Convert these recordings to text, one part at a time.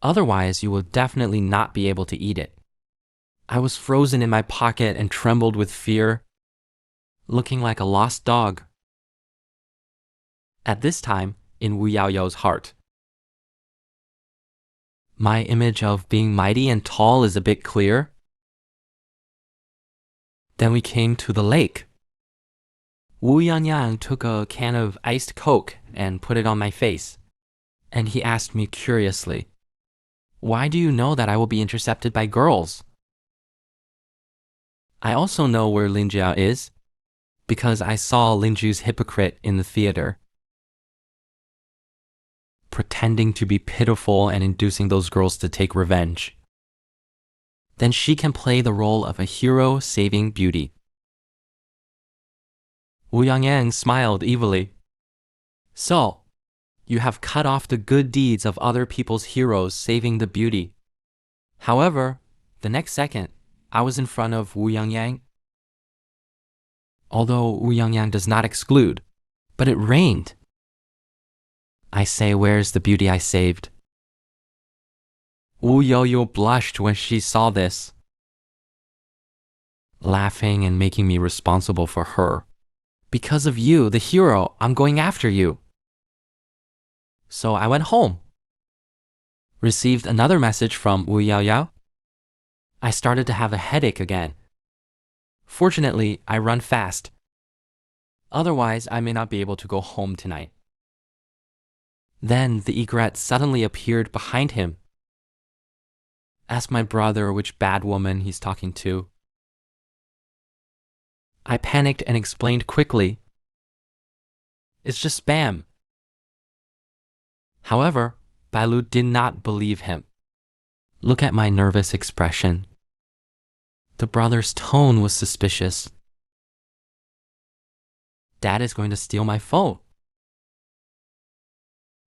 Otherwise, you will definitely not be able to eat it. I was frozen in my pocket and trembled with fear, looking like a lost dog. At this time, in Wu Yaoyao's heart, my image of being mighty and tall is a bit clear. Then we came to the lake. Wu Yangyang took a can of iced Coke and put it on my face, and he asked me curiously, "Why do you know that I will be intercepted by girls?" I also know where Linjiao is, because I saw Linju's hypocrite in the theater, pretending to be pitiful and inducing those girls to take revenge. Then she can play the role of a hero saving beauty. Wu Yangyang smiled evilly. "So, you have cut off the good deeds of other people's heroes saving the beauty." However, the next second, I was in front of Wu Yangyang. Although Wu Yangyang does not exclude, but it rained. I say, where's the beauty I saved? Wu Yoyo blushed when she saw this, laughing and making me responsible for her. "Because of you, the hero, I'm going after you." So I went home. Received another message from Wu Yaoyao. I started to have a headache again. Fortunately, I run fast. Otherwise, I may not be able to go home tonight. Then the egret suddenly appeared behind him. Ask my brother which bad woman he's talking to. I panicked and explained quickly. It's just spam. However, Bailu did not believe him. Look at my nervous expression. The brother's tone was suspicious. Dad is going to steal my phone.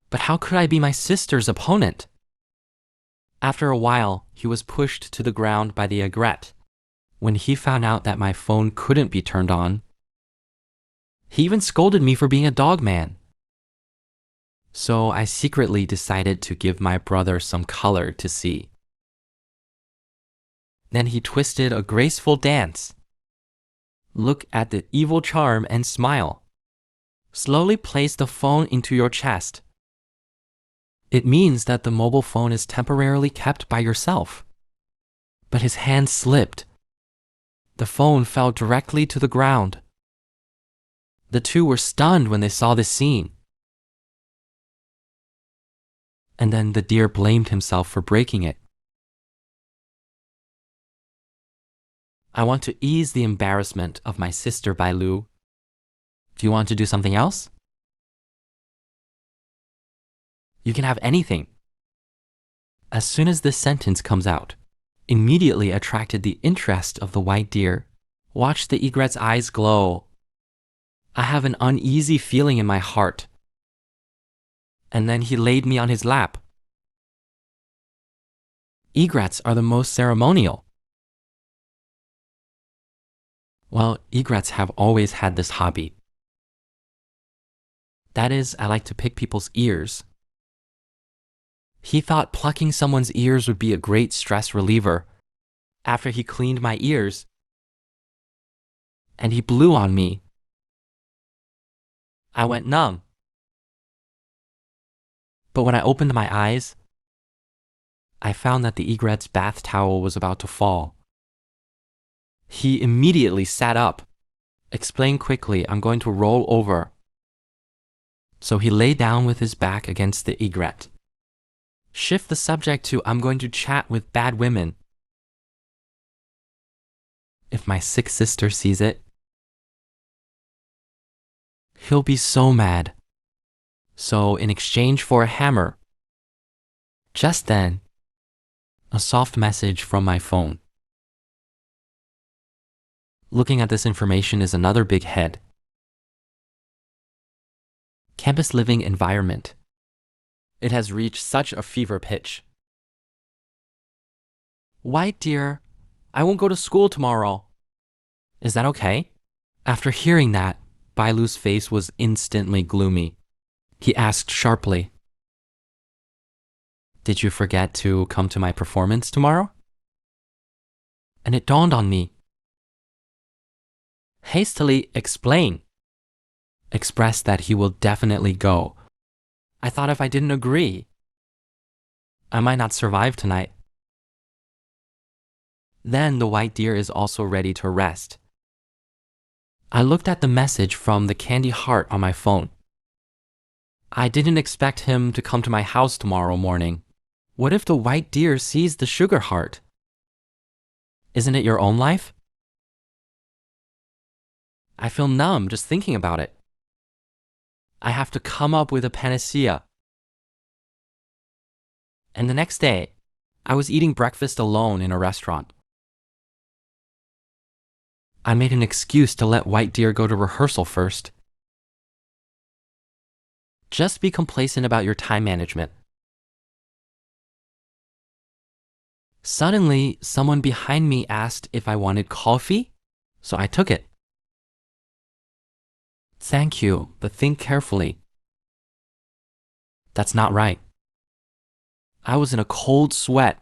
But how could I be my sister's opponent? After a while, he was pushed to the ground by the egret. When he found out that my phone couldn't be turned on, he even scolded me for being a dog man. So I secretly decided to give my brother some color to see. Then he twisted a graceful dance. Look at the evil charm and smile. Slowly place the phone into your chest. It means that the mobile phone is temporarily kept by yourself. But his hand slipped. The phone fell directly to the ground. The two were stunned when they saw this scene. And then the deer blamed himself for breaking it. I want to ease the embarrassment of my sister Bailu. Do you want to do something else? You can have anything. As soon as this sentence comes out, immediately attracted the interest of the white deer. Watch the egret's eyes glow. I have an uneasy feeling in my heart. And then he laid me on his lap. Egrets are the most ceremonial. Well, egrets have always had this hobby. That is, I like to pick people's ears. He thought plucking someone's ears would be a great stress reliever. After he cleaned my ears, and he blew on me, I went numb. But when I opened my eyes, I found that the egret's bath towel was about to fall. He immediately sat up. Explained quickly, "I'm going to roll over." So he lay down with his back against the egret. Shift the subject to, "I'm going to chat with bad women." If my sick sister sees it, he'll be so mad. So in exchange for a hammer, just then, a soft message from my phone. Looking at this information is another big head. Campus living environment. It has reached such a fever pitch. "White dear, I won't go to school tomorrow." Is that okay? After hearing that, Bailu's face was instantly gloomy. He asked sharply, Did you forget to come to my performance tomorrow? And it dawned on me. Hastily expressed that he will definitely go. I thought if I didn't agree, I might not survive tonight. Then the white deer is also ready to rest. I looked at the message from the candy heart on my phone. I didn't expect him to come to my house tomorrow morning. What if the white deer sees the sugar heart? Isn't it your own life? I feel numb just thinking about it. I have to come up with a panacea. And the next day, I was eating breakfast alone in a restaurant. I made an excuse to let White Deer go to rehearsal first. Just be complacent about your time management. Suddenly, someone behind me asked if I wanted coffee, so I took it. Thank you, but think carefully. That's not right. I was in a cold sweat.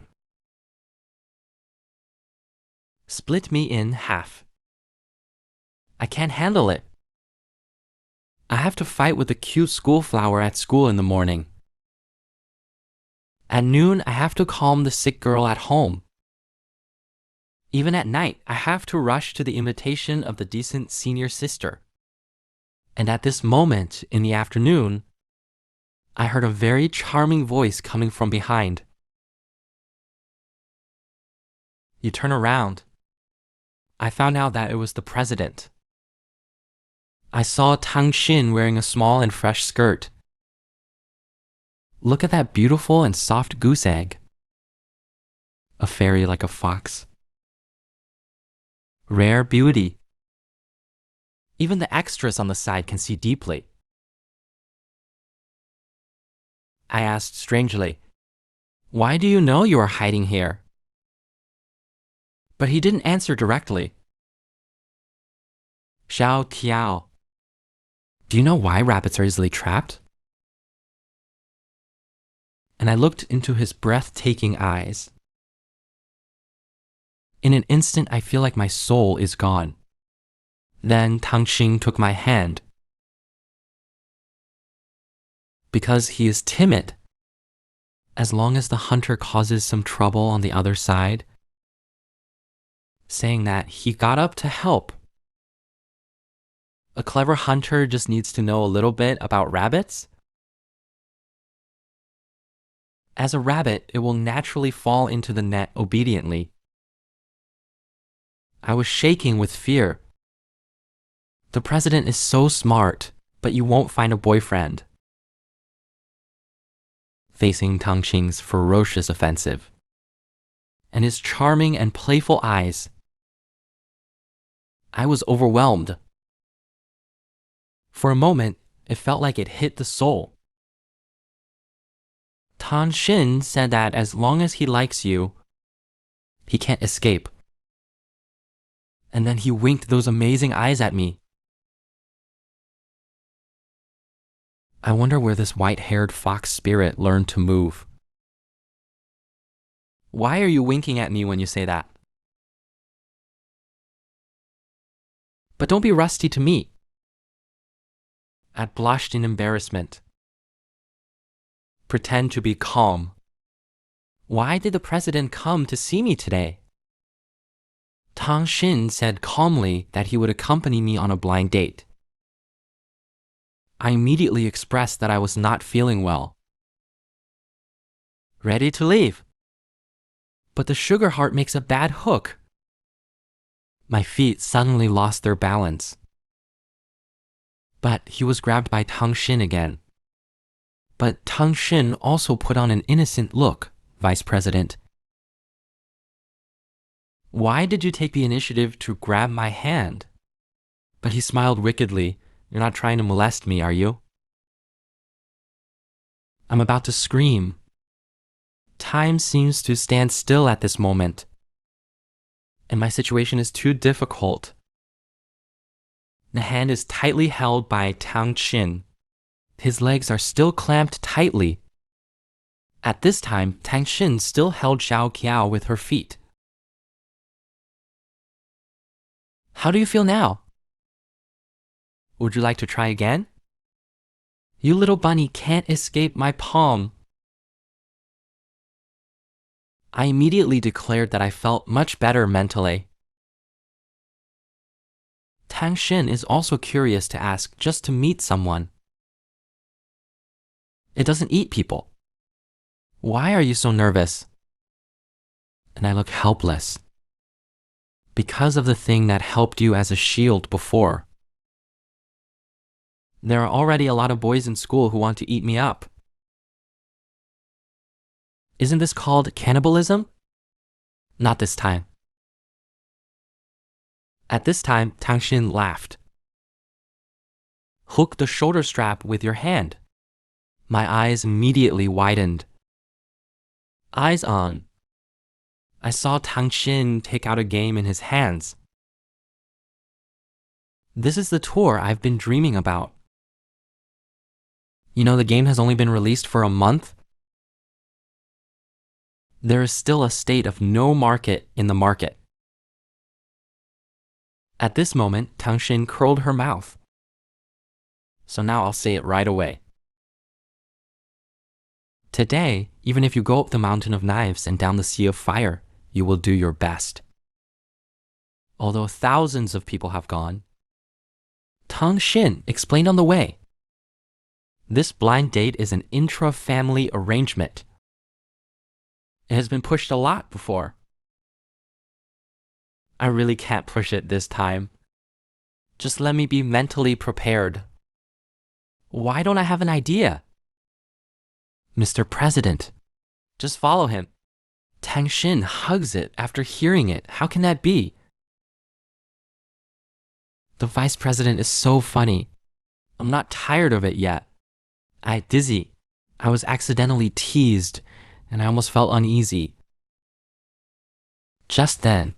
Split me in half. I can't handle it. I have to fight with the cute school flower at school in the morning. At noon, I have to calm the sick girl at home. Even at night, I have to rush to the invitation of the decent senior sister. And at this moment, in the afternoon, I heard a very charming voice coming from behind. You turn around. I found out that it was the president. I saw Tang Xin wearing a small and fresh skirt. Look at that beautiful and soft goose egg. A fairy like a fox. Rare beauty. Even the extras on the side can see deeply. I asked strangely, "Why do you know you are hiding here?" But he didn't answer directly. Xiao Tiao, do you know why rabbits are easily trapped? And I looked into his breathtaking eyes. In an instant, I feel like my soul is gone. Then Tang Xin took my hand. Because he is timid. As long as the hunter causes some trouble on the other side, saying that he got up to help. A clever hunter just needs to know a little bit about rabbits. As a rabbit, it will naturally fall into the net obediently. I was shaking with fear. The president is so smart, but you won't find a boyfriend. Facing Tang Xing's ferocious offensive, and his charming and playful eyes, I was overwhelmed. For a moment, it felt like it hit the soul. Tang Xin said that as long as he likes you, he can't escape. And then he winked those amazing eyes at me. I wonder where this white-haired fox spirit learned to move. Why are you winking at me when you say that? But don't be rusty to me. I blushed in embarrassment. Pretend to be calm. Why did the president come to see me today? Tang Xin said calmly that he would accompany me on a blind date. I immediately expressed that I was not feeling well. Ready to leave. But the sugar heart makes a bad hook. My feet suddenly lost their balance. But he was grabbed by Tang Xin again. But Tang Xin also put on an innocent look, Vice President. Why did you take the initiative to grab my hand? But he smiled wickedly. You're not trying to molest me, are you? I'm about to scream. Time seems to stand still at this moment. And my situation is too difficult. The hand is tightly held by Tang Xin. His legs are still clamped tightly. At this time, Tang Xin still held Xiao Qiao with her feet. How do you feel now? Would you like to try again? You little bunny can't escape my palm. I immediately declared that I felt much better mentally. Tang Xin is also curious to ask just to meet someone. It doesn't eat people. Why are you so nervous? And I look helpless. Because of the thing that helped you as a shield before. There are already a lot of boys in school who want to eat me up. Isn't this called cannibalism? Not this time. At this time, Tang Xin laughed. Hook the shoulder strap with your hand. My eyes immediately widened. Eyes on. I saw Tang Xin take out a game in his hands. This is the tour I've been dreaming about. You know, the game has only been released for a month. There is still a state of no market in the market. At this moment, Tang Xin curled her mouth. So now I'll say it right away. Today, even if you go up the mountain of knives and down the sea of fire, you will do your best. Although thousands of people have gone, Tang Xin explained on the way. This blind date is an intra-family arrangement. It has been pushed a lot before. I really can't push it this time. Just let me be mentally prepared. Why don't I have an idea? Mr. President, just follow him. Tang Xin hugs it after hearing it. How can that be? The vice president is so funny. I'm not tired of it yet. Dizzy. I was accidentally teased, and I almost felt uneasy. Just then,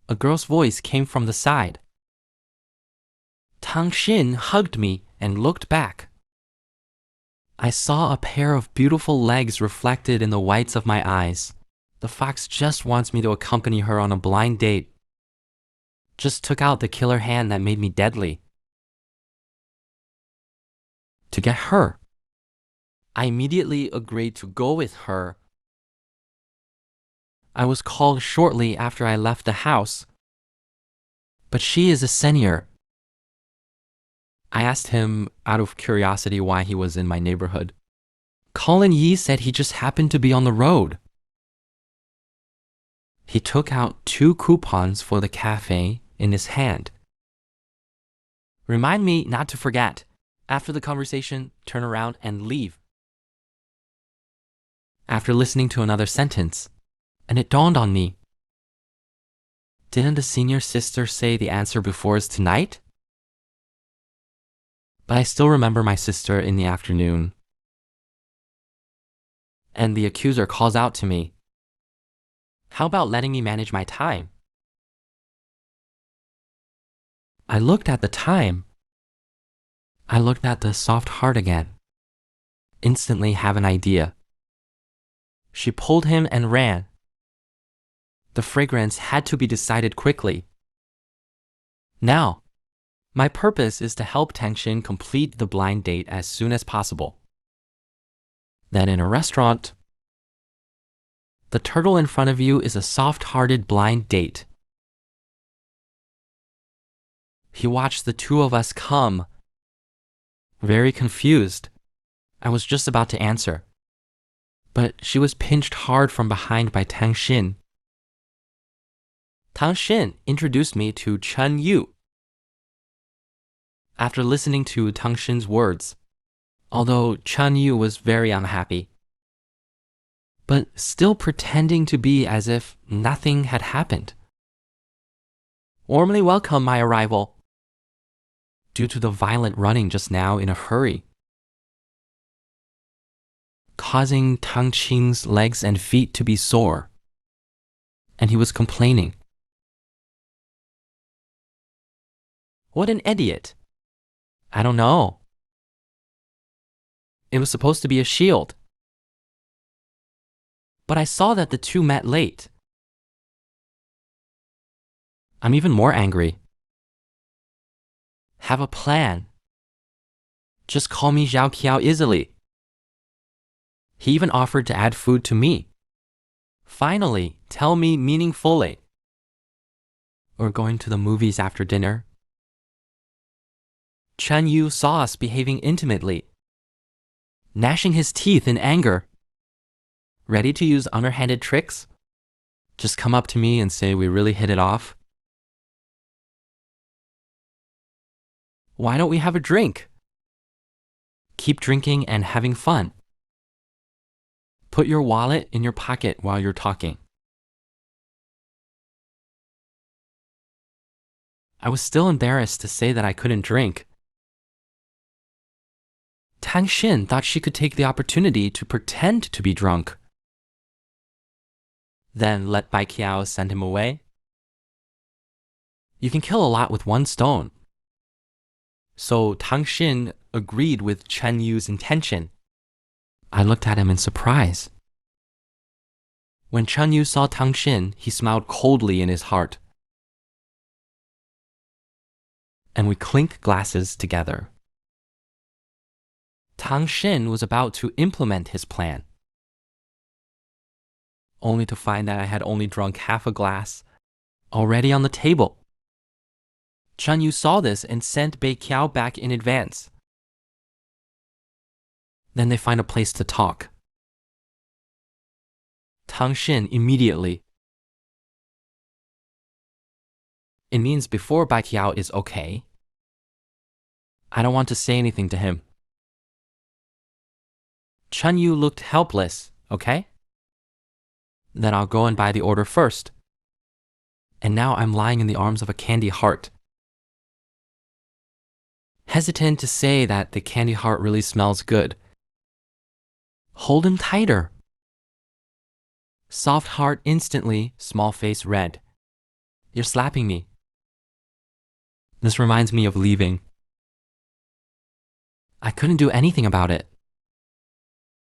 a girl's voice came from the side. Tang Xin hugged me and looked back. I saw a pair of beautiful legs reflected in the whites of my eyes. The fox just wants me to accompany her on a blind date. Just took out the killer hand that made me deadly. To get her. I immediately agreed to go with her. I was called shortly after I left the house. But she is a senior. I asked him out of curiosity why he was in my neighborhood. Colin Yi said he just happened to be on the road. He took out 2 coupons for the cafe in his hand. Remind me not to forget. After the conversation, turn around and leave. After listening to another sentence, and it dawned on me. Didn't the senior sister say the answer before is tonight? But I still remember my sister in the afternoon. And the accuser calls out to me. How about letting me manage my time? I looked at the time. I looked at the soft heart again. Instantly have an idea. She pulled him and ran. The fragrance had to be decided quickly. Now, my purpose is to help Tang Xin complete the blind date as soon as possible. Then in a restaurant, the turtle in front of you is a soft-hearted blind date. He watched the 2 of us come. Very confused. I was just about to answer. But she was pinched hard from behind by Tang Xin. Tang Xin introduced me to Chen Yu. After listening to Tang Xin's words, although Chen Yu was very unhappy, but still pretending to be as if nothing had happened. Warmly welcome my arrival. Due to the violent running just now in a hurry, causing Tang Xin's legs and feet to be sore, and he was complaining. What an idiot. I don't know. It was supposed to be a shield. but I saw that the two met late. I'm even more angry. Have a plan. Just call me Zhao Qiao easily. He even offered to add food to me. Finally, tell me meaningfully. Or going to the movies after dinner. Chen Yu saw us behaving intimately, gnashing his teeth in anger. Ready to use underhanded tricks? Just come up to me and say we really hit it off. Why don't we have a drink? Keep drinking and having fun. Put your wallet in your pocket while you're talking. I was still embarrassed to say that I couldn't drink. Tang Xin thought she could take the opportunity to pretend to be drunk. Then let Bai Qiao send him away. You can kill a lot with one stone. So Tang Xin agreed with Chen Yu's intention. I looked at him in surprise. When Chen Yu saw Tang Xin, he smiled coldly in his heart. And we clinked glasses together. Tang Xin was about to implement his plan, only to find that I had only drunk half a glass, already on the table. Chen Yu saw this and sent Bai Qiao back in advance. Then they find a place to talk. Tang Xin immediately. It means before Bai Qiao is okay. I don't want to say anything to him. Chen Yu looked helpless, okay? Then I'll go and buy the order first. And now I'm lying in the arms of a candy heart. Hesitant to say that the candy heart really smells good. Hold him tighter. Soft heart instantly, small face red. You're slapping me. This reminds me of leaving. I couldn't do anything about it.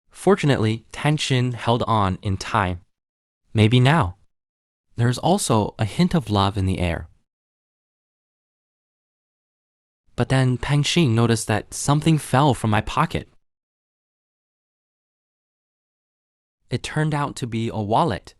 Fortunately, Tang Xin held on in time. Maybe now. There's also a hint of love in the air. But then Tang Xin noticed that something fell from my pocket. It turned out to be a wallet.